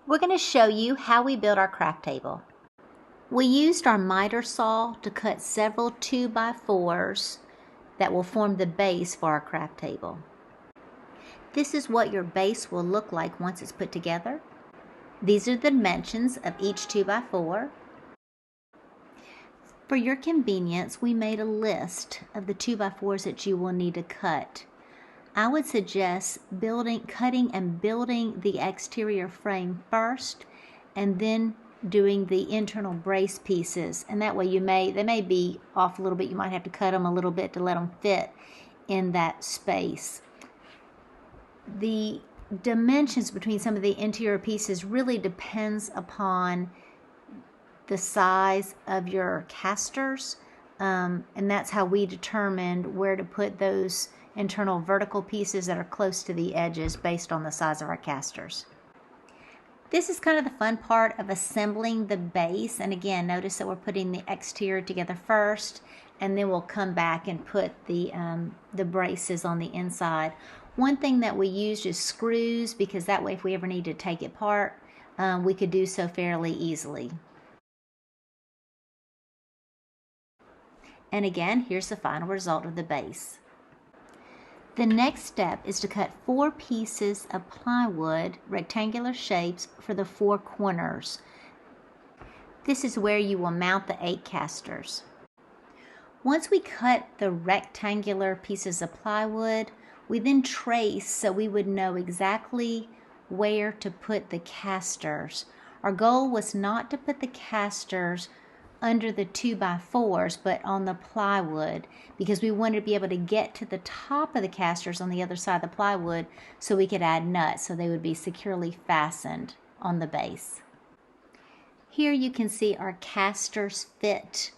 We're going to show you how we build our craft table. We used our miter saw to cut several 2x4s that will form the base for our craft table. This is what your base will look like once it's put together. These are the dimensions of each 2x4. For your convenience, we made a list of the 2x4s that you will need to cut. I would suggest cutting and building the exterior frame first, and then doing the internal brace pieces. And that way they may be off a little bit. You might have to cut them a little bit to let them fit in that space. The dimensions between some of the interior pieces really depends upon the size of your casters, and that's how we determined where to put those internal vertical pieces that are close to the edges based on the size of our casters. This is kind of the fun part of assembling the base, and again, notice that we're putting the exterior together first, and then we'll come back and put the braces on the inside. One thing that we used is screws, because that way if we ever need to take it apart, we could do so fairly easily. And again, here's the final result of the base. The next step is to cut 4 pieces of plywood, rectangular shapes, for the 4 corners. This is where you will mount the 8 casters. Once we cut the rectangular pieces of plywood, we then trace so we would know exactly where to put the casters. Our goal was not to put the casters under the 2x4s, but on the plywood, because we wanted to be able to get to the top of the casters on the other side of the plywood so we could add nuts so they would be securely fastened on the base. Here you can see our casters fit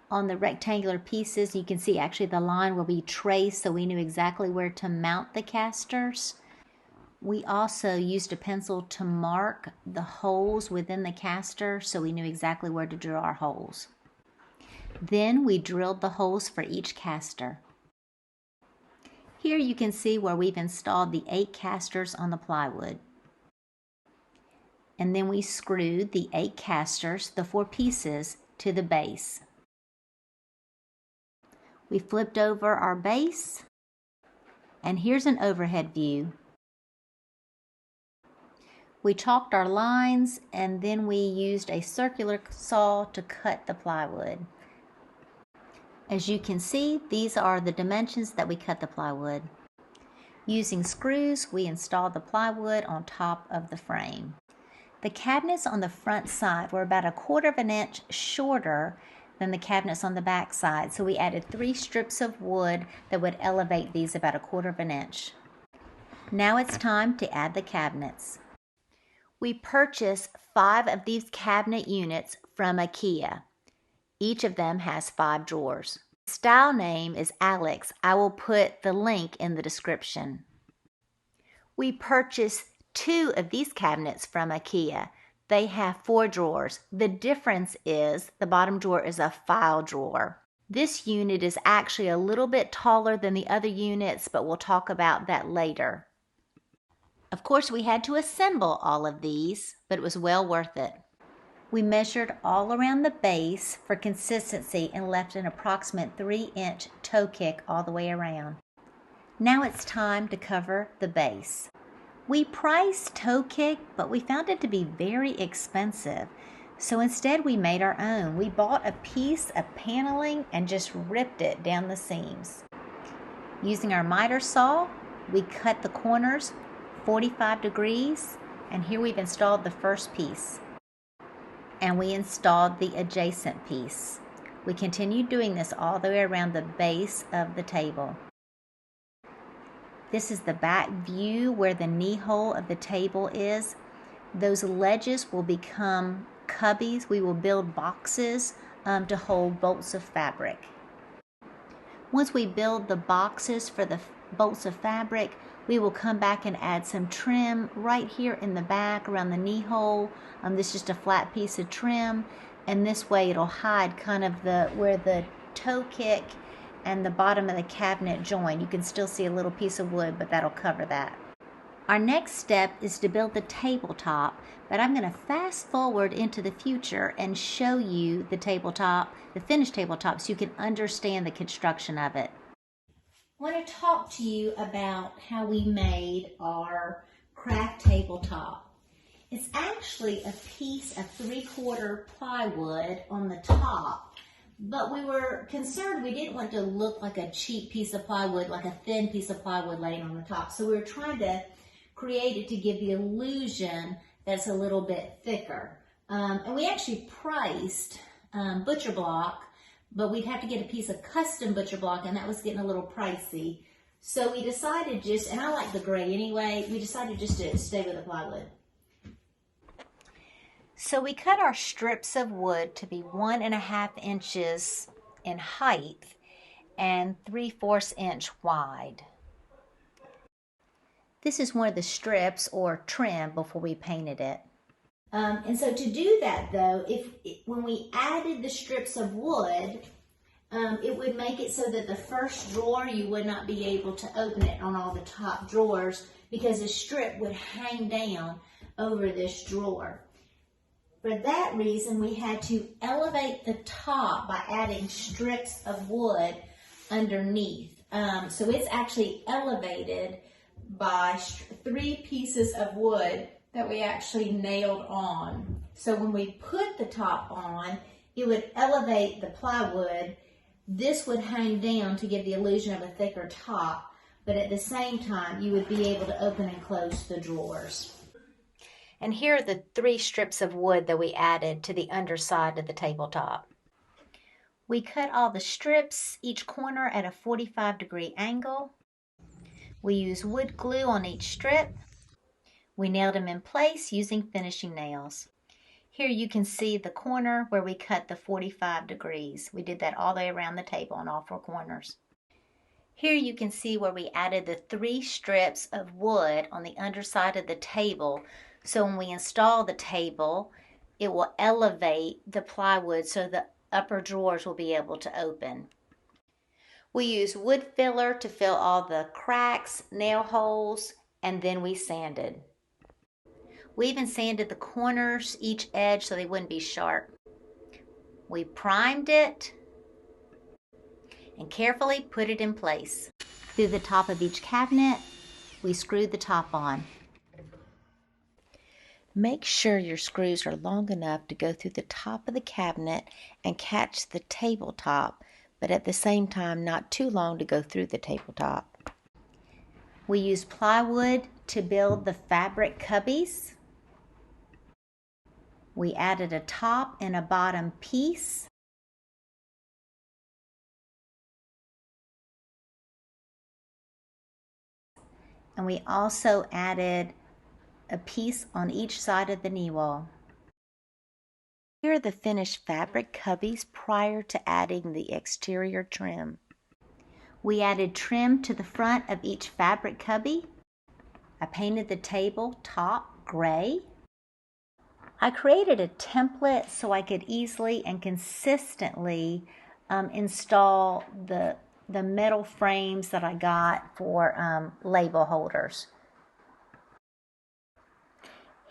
on the rectangular pieces. You can see actually the line will be traced so we knew exactly where to mount the casters. We also used a pencil to mark the holes within the caster so we knew exactly where to drill our holes. Then we drilled the holes for each caster. Here you can see where we've installed the 8 casters on the plywood. And then we screwed the 8 casters, the 4 pieces, to the base. We flipped over our base, and here's an overhead view. We chalked our lines, and then we used a circular saw to cut the plywood. As you can see, these are the dimensions that we cut the plywood. Using screws, we installed the plywood on top of the frame. The cabinets on the front side were about 1/4 of an inch shorter than the cabinets on the back side, so we added 3 strips of wood that would elevate these about 1/4 of an inch. Now it's time to add the cabinets. We purchased 5 of these cabinet units from IKEA. Each of them has 5 drawers. The style name is Alex. I will put the link in the description. We purchased 2 of these cabinets from IKEA. They have 4 drawers. The difference is the bottom drawer is a file drawer. This unit is actually a little bit taller than the other units, but we'll talk about that later. Of course, we had to assemble all of these, but it was well worth it. We measured all around the base for consistency and left an approximate 3-inch toe kick all the way around. Now it's time to cover the base. We priced toe kick, but we found it to be very expensive. So instead we made our own. We bought a piece of paneling and just ripped it down the seams. Using our miter saw, we cut the corners 45 degrees, and here we've installed the first piece. And we installed the adjacent piece. We continued doing this all the way around the base of the table. This is the back view where the knee hole of the table is. Those ledges will become cubbies. We will build boxes to hold bolts of fabric. Once we build the boxes for the bolts of fabric, we will come back and add some trim right here in the back around the knee hole. This is just a flat piece of trim, and this way it'll hide kind of where the toe kick and the bottom of the cabinet join. You can still see a little piece of wood, but that'll cover that. Our next step is to build the tabletop, but I'm going to fast forward into the future and show you the tabletop, the finished tabletop, so you can understand the construction of it. I want to talk to you about how we made our craft tabletop. It's actually a piece of 3/4 plywood on the top, but we were concerned we didn't want to look like a cheap piece of plywood, like a thin piece of plywood laying on the top. So we were trying to create it to give the illusion that's a little bit thicker. And we actually priced butcher block, but we'd have to get a piece of custom butcher block, and that was getting a little pricey. So we decided and I like the gray anyway, we decided just to stay with the plywood. So we cut our strips of wood to be 1.5 inches in height and 3/4 inch wide. This is one of the strips or trim before we painted it. And so to do that though, when we added the strips of wood, it would make it so that the first drawer you would not be able to open it on all the top drawers because the strip would hang down over this drawer. For that reason, we had to elevate the top by adding strips of wood underneath. So it's actually elevated by 3 pieces of wood that we actually nailed on. So when we put the top on, it would elevate the plywood. This would hang down to give the illusion of a thicker top, but at the same time, you would be able to open and close the drawers. And here are the 3 strips of wood that we added to the underside of the tabletop. We cut all the strips, each corner at a 45-degree angle. We used wood glue on each strip. We nailed them in place using finishing nails. Here you can see the corner where we cut the 45 degrees. We did that all the way around the table on all 4 corners. Here you can see where we added the 3 strips of wood on the underside of the table. So when we install the table, it will elevate the plywood so the upper drawers will be able to open. We use wood filler to fill all the cracks, nail holes, and then we sanded. We even sanded the corners, each edge, so they wouldn't be sharp. We primed it and carefully put it in place. Through the top of each cabinet, we screwed the top on. Make sure your screws are long enough to go through the top of the cabinet and catch the tabletop, but at the same time not too long to go through the tabletop. We used plywood to build the fabric cubbies. We added a top and a bottom piece. And we also added a piece on each side of the knee wall. Here are the finished fabric cubbies prior to adding the exterior trim. We added trim to the front of each fabric cubby. I painted the table top gray. I created a template so I could easily and consistently install the metal frames that I got for label holders.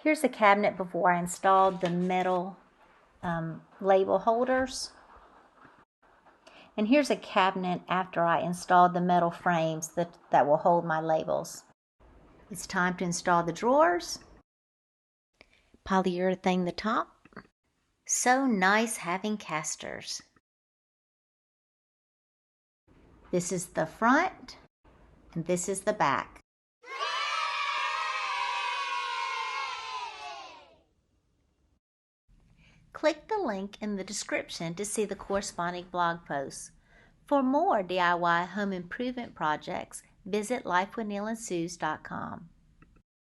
Here's the cabinet before I installed the metal label holders. And here's a cabinet after I installed the metal frames that will hold my labels. It's time to install the drawers. Polyurethane the top. So nice having casters. This is the front and this is the back. Click the link in the description to see the corresponding blog posts. For more DIY home improvement projects, visit lifewithneelandsuze.com.